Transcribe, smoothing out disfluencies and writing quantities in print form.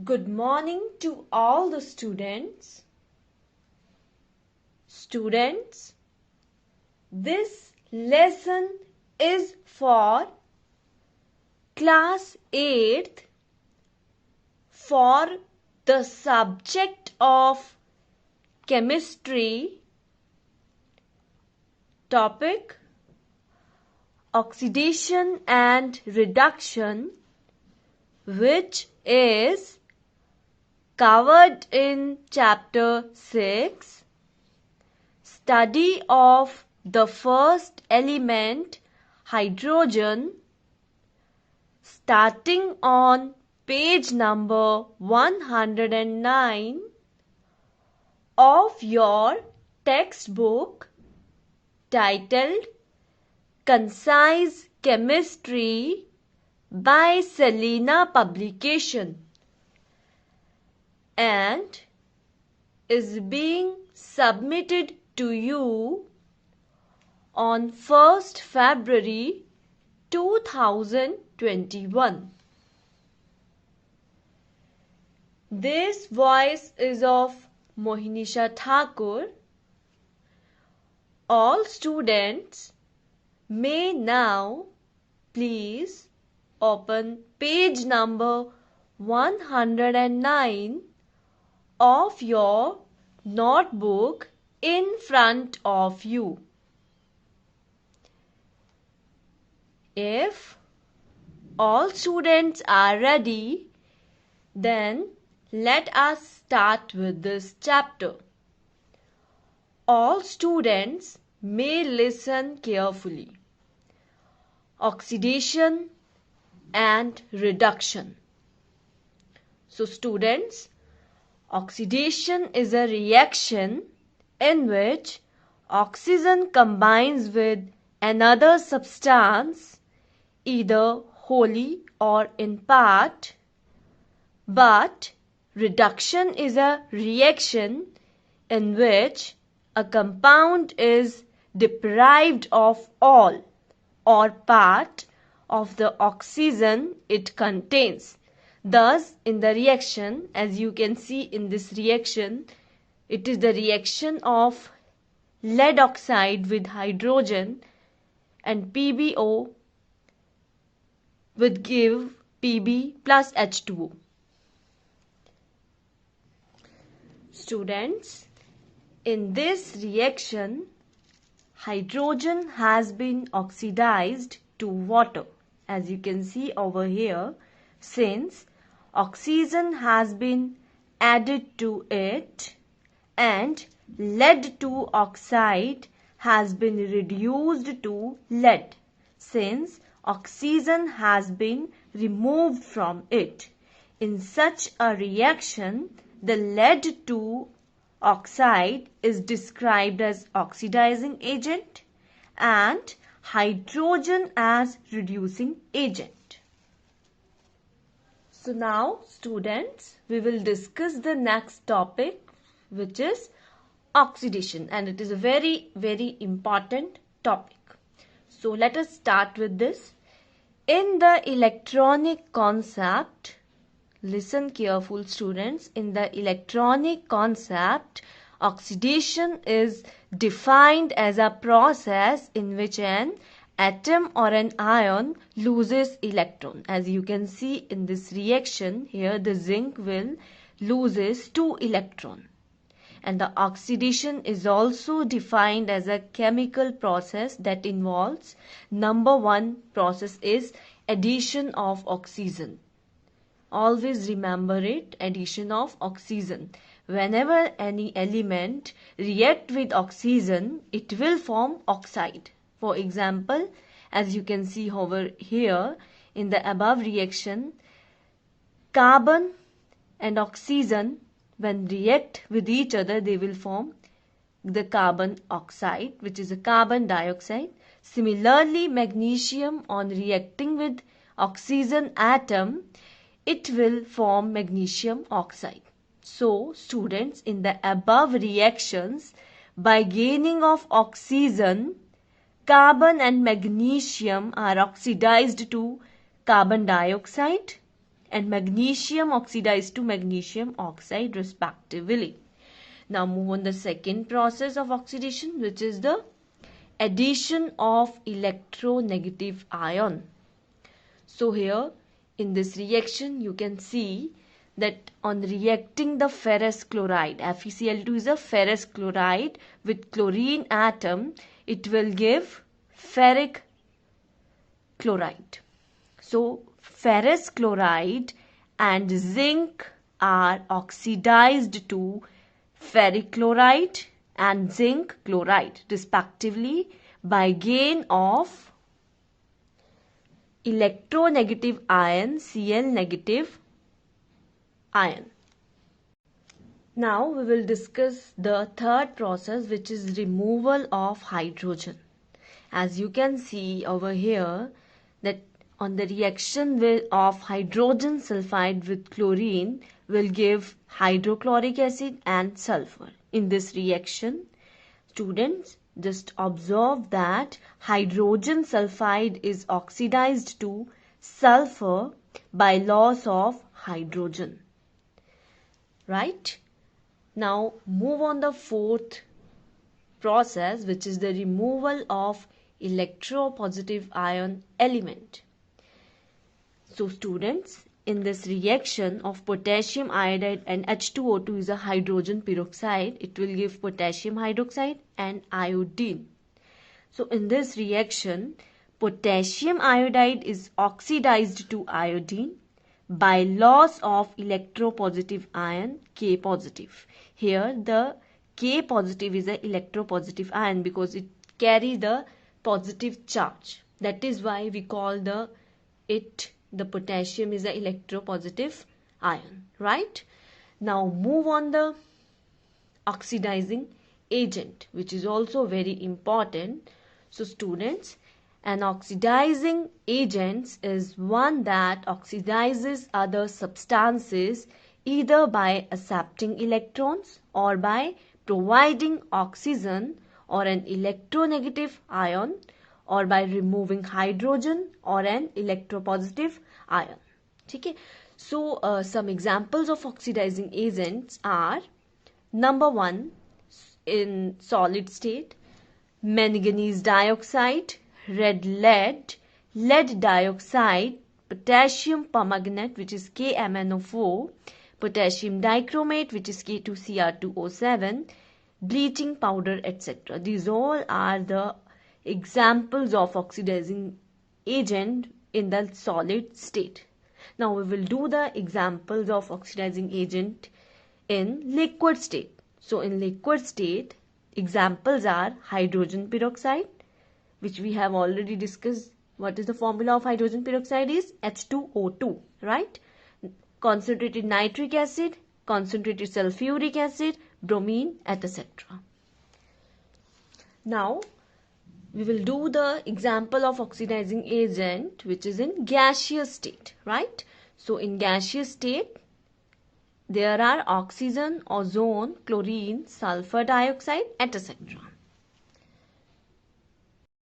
Good morning to all the students. Students, this lesson is for class 8th for the subject of chemistry. Topic: oxidation and reduction, which is covered in chapter 6, study of the first element, hydrogen, starting on page number 109 of your textbook titled Concise Chemistry by Selena Publication, and is being submitted to you on 1st February 2021. This voice is of Mohinisha Thakur. All students may now please open page number 109 of your notebook in front of you. If all students are ready, then let us start with this chapter. All students may listen carefully. Oxidation and reduction. So students, oxidation is a reaction in which oxygen combines with another substance, either wholly or in part. But reduction is a reaction in which a compound is deprived of all or part of the oxygen it contains. Thus, in the reaction, as you can see in this reaction, it is the reaction of lead oxide with hydrogen, and PbO would give Pb plus H2O. Students, in this reaction, hydrogen has been oxidized to water, as you can see over here, since oxygen has been added to it and lead 2 oxide has been reduced to lead, since oxygen has been removed from it. In such a reaction, the lead 2 oxide is described as oxidizing agent and hydrogen as reducing agent. So now students, we will discuss the next topic, which is oxidation, and it is a very important topic. So let us start with this. In the electronic concept, listen careful students, in the electronic concept, oxidation is defined as a process in which an atom or an ion loses electron. As you can see in this reaction here, the zinc will loses 2 electron. And the oxidation is also defined as a chemical process that involves, number 1 process is addition of oxygen. Always remember it, addition of oxygen. Whenever any element react with oxygen, it will form oxide. For example, as you can see over here in the above reaction, carbon and oxygen, when react with each other, they will form the carbon oxide, which is a carbon dioxide. Similarly, magnesium on reacting with oxygen atom, it will form magnesium oxide. So, students, in the above reactions, by gaining of oxygen, carbon and magnesium are oxidized to carbon dioxide, and magnesium oxidized to magnesium oxide respectively. Now move on the second process of oxidation, which is the addition of electronegative ion. So here in this reaction you can see that on reacting the ferrous chloride, FeCl2 is a ferrous chloride with chlorine atom, it will give ferric chloride. So ferrous chloride and zinc are oxidized to ferric chloride and zinc chloride respectively by gain of electronegative ion Cl negative ion. Now we will discuss the third process, which is removal of hydrogen. As you can see over here that on the reaction of hydrogen sulfide with chlorine will give hydrochloric acid and sulfur. In this reaction, students, just observe that hydrogen sulfide is oxidized to sulfur by loss of hydrogen. Right? Now move on the fourth process, which is the removal of electropositive ion element. So students, in this reaction of potassium iodide and H2O2 is a hydrogen peroxide, it will give potassium hydroxide and iodine. So in this reaction, potassium iodide is oxidized to iodine by loss of electropositive ion K positive. Here the K positive is an electropositive ion because it carries the positive charge. That is why we call the potassium is an electropositive ion, right? Now move on the oxidizing agent, which is also very important. So students, an oxidizing agent is one that oxidizes other substances either by accepting electrons or by providing oxygen or an electronegative ion or by removing hydrogen or an electropositive ion. Okay? So some examples of oxidizing agents are: number 1, in solid state, manganese dioxide, red lead, lead dioxide, potassium permanganate, which is KMnO4, potassium dichromate, which is K2Cr2O7, bleaching powder, etc. These all are the examples of oxidizing agent in the solid state. Now we will do the examples of oxidizing agent in liquid state. So in liquid state, examples are hydrogen peroxide, which we have already discussed. What is the formula of hydrogen peroxide? Is H2O2, right? Concentrated nitric acid, concentrated sulfuric acid, bromine, etc. Now we will do the example of oxidizing agent which is in gaseous state, right? So in gaseous state, there are oxygen, ozone, chlorine, sulfur dioxide, etc.